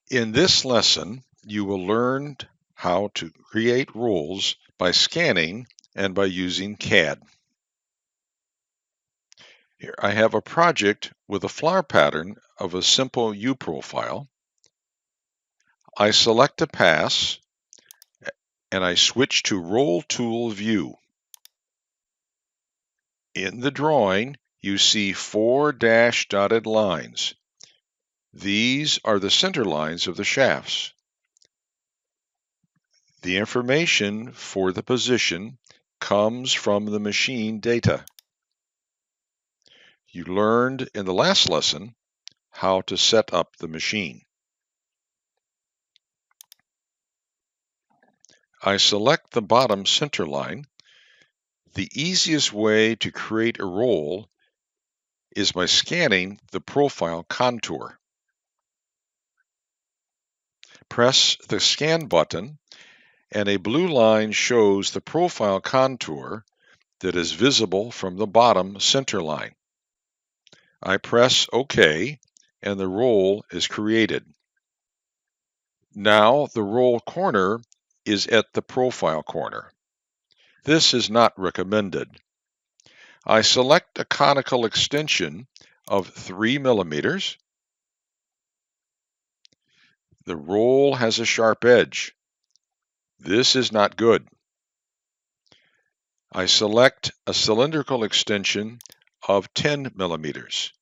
In this lesson, you will learn how to create rules by scanning and by using CAD. Here I have a project with a flower pattern of a simple U profile. I select a pass and I switch to Roll Tool View. In the drawing, you see 4 dashed dotted lines. These are the center lines of the shafts. The information for the position comes from the machine data. You learned in the last lesson how to set up the machine. I select the bottom center line. The easiest way to create a roll is by scanning the profile contour. Press the scan button and a blue line shows the profile contour that is visible from the bottom center line. I press OK and the roll is created. Now the roll corner is at the profile corner. This is not recommended. I select a conical extension of 3 millimeters. The roll has a sharp edge. This is not good. I select a cylindrical extension of 10 millimeters.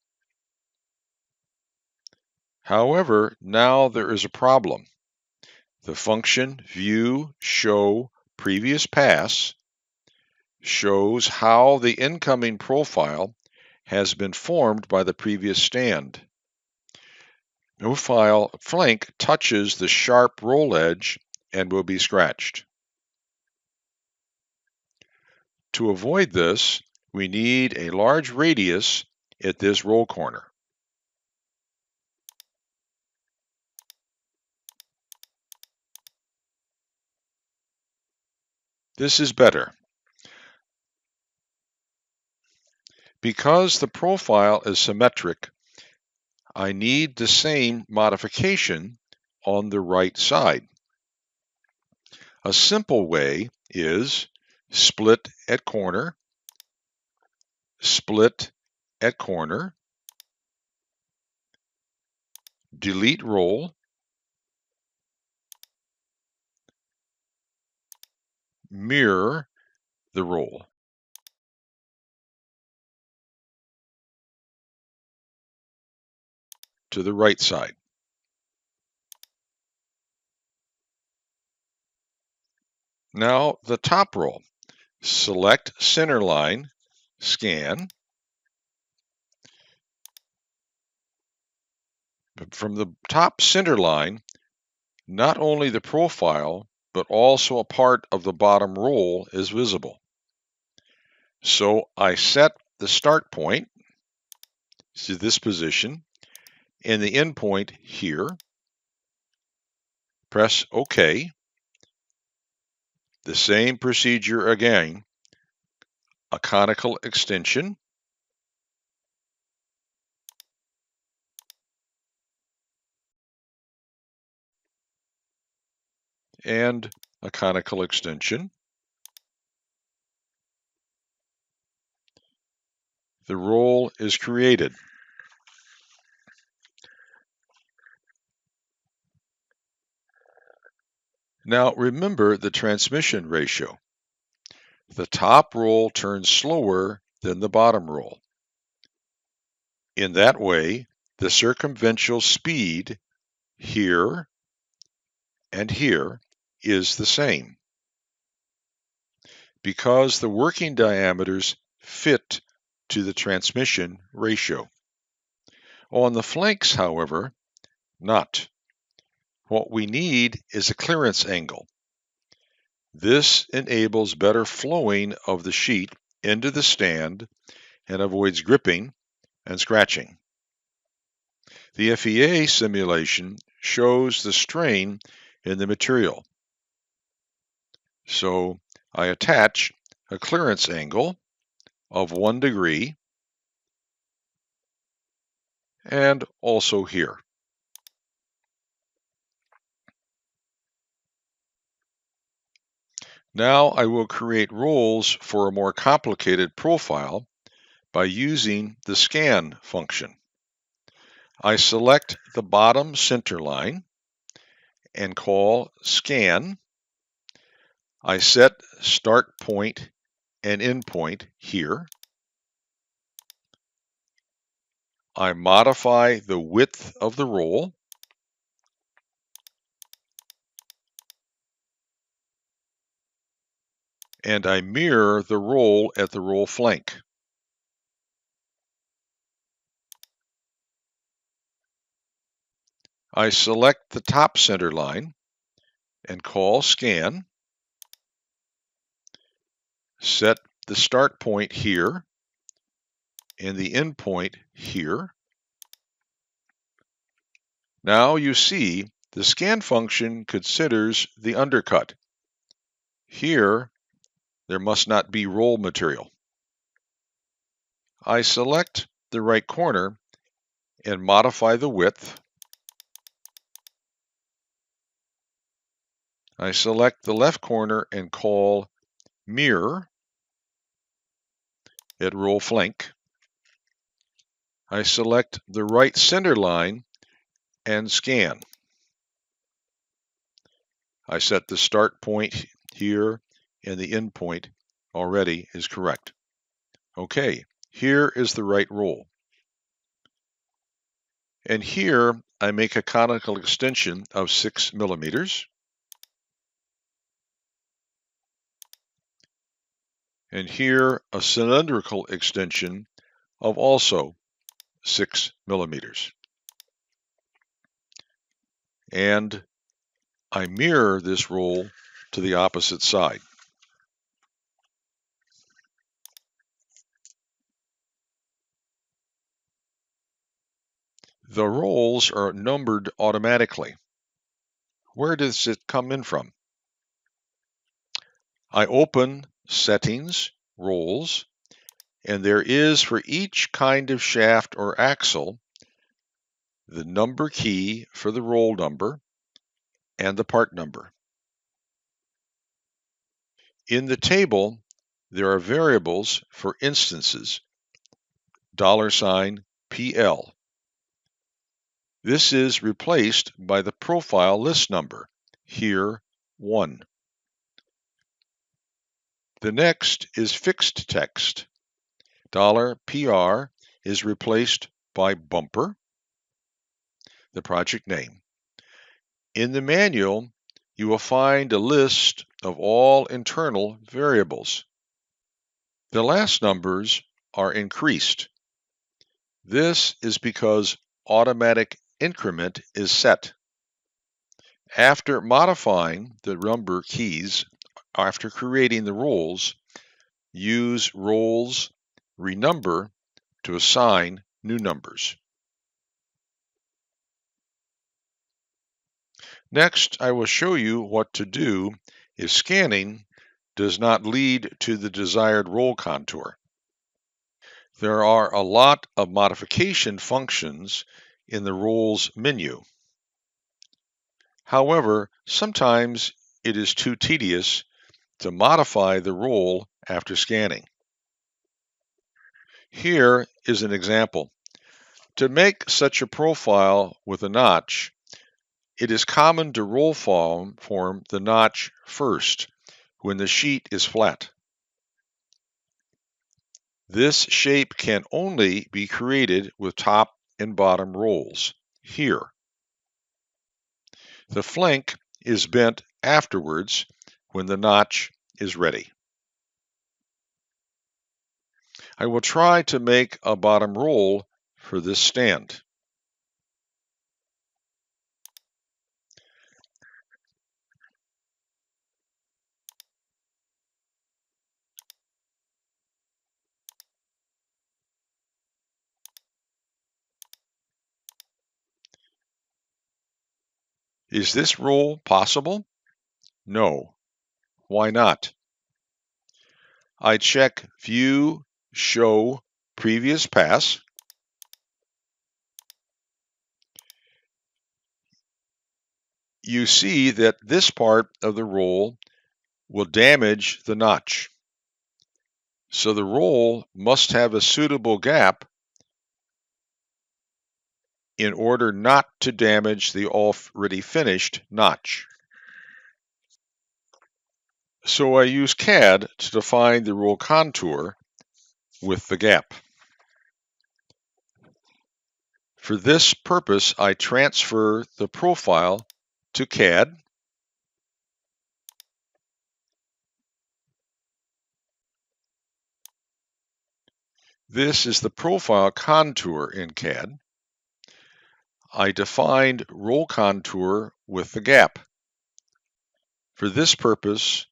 However, now there is a problem. The function View Show Previous Pass shows how the incoming profile has been formed by the previous stand. Profile flank touches the sharp roll edge and will be scratched. To avoid this, we need a large radius at this roll corner. This is better. Because the profile is symmetric, I need the same modification on the right side. A simple way is split at corner, split at corner, delete roll, mirror the roll. To the right side. Now the top roll. Select center line, scan. From the top center line, not only the profile, but also a part of the bottom roll is visible. So I set the start point to this position and the end point here. Press OK. The same procedure again. A conical extension. And a conical extension. The roll is created. Now remember the transmission ratio. The top roll turns slower than the bottom roll. In that way, the circumventional speed here and here is the same, because the working diameters fit to the transmission ratio. On the flanks, however, not. What we need is a clearance angle. This enables better flowing of the sheet into the stand and avoids gripping and scratching. The FEA simulation shows the strain in the material. So I attach a clearance angle of 1 degree and also here. Now I will create roles for a more complicated profile by using the scan function. I select the bottom center line and call scan. I set start point and end point here. I modify the width of the role. And I mirror the role at the role flank. I select the top center line and call scan. Set the start point here and the end point here. Now you see the scan function considers the undercut. Here, there must not be roll material. I select the right corner and modify the width. I select the left corner and call mirror at roll flank. I select the right center line and scan. I set the start point here and the end point already is correct. Okay, here is the right roll. And here I make a conical extension of 6 millimeters. And here a cylindrical extension of also 6 millimeters. And I mirror this roll to the opposite side. The rolls are numbered automatically. Where does it come in from? I open Settings, Rolls, and there is for each kind of shaft or axle the number key for the roll number and the part number. In the table, there are variables for instances, $PL. This is replaced by the profile list number, here 1. The next is fixed text. $PR is replaced by bumper, the project name. In the manual, you will find a list of all internal variables. The last numbers are increased. This is because automatic increment is set. After modifying the number keys, after creating the rolls, use rolls renumber to assign new numbers. Next, I will show you what to do if scanning does not lead to the desired roll contour. There are a lot of modification functions in the Rolls menu. However, sometimes it is too tedious to modify the roll after scanning. Here is an example. To make such a profile with a notch, it is common to roll form the notch first when the sheet is flat. This shape can only be created with top and bottom rolls, here. The flank is bent afterwards when the notch is ready. I will try to make a bottom roll for this stand. Is this roll possible? No. Why not? I check View, Show, Previous Pass. You see that this part of the roll will damage the notch. So the roll must have a suitable gap in order not to damage the already finished notch. So I use CAD to define the roll contour with the gap. For this purpose, I transfer the profile to CAD. This is the profile contour in CAD. I defined roll contour with the gap. For this purpose,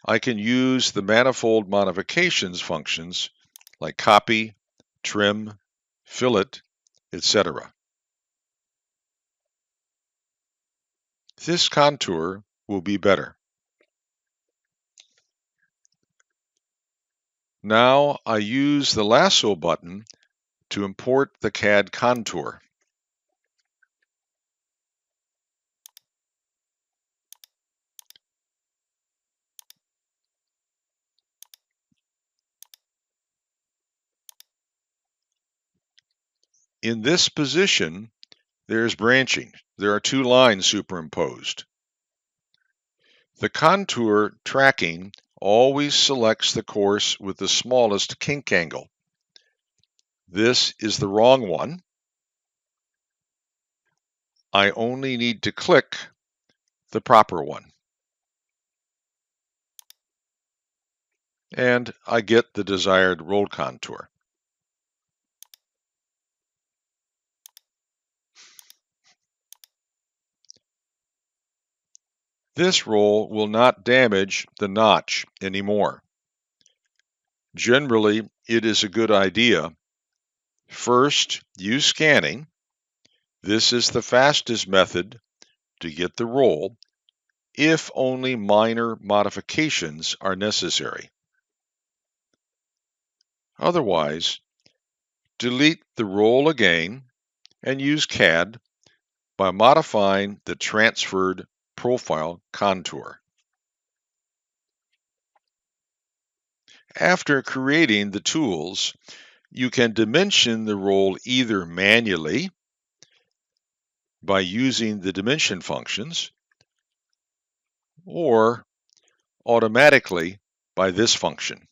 I can use the manifold modifications functions like copy, trim, fillet, etc. This contour will be better. Now I use the lasso button to import the CAD contour. In this position, there's branching. There are two lines superimposed. The contour tracking always selects the course with the smallest kink angle. This is the wrong one. I only need to click the proper one. And I get the desired roll contour. This roll will not damage the notch anymore. Generally, it is a good idea. First, use scanning. This is the fastest method to get the roll if only minor modifications are necessary. Otherwise, delete the roll again and use CAD by modifying the transferred profile contour. After creating the tools, you can dimension the roll either manually by using the dimension functions or automatically by this function.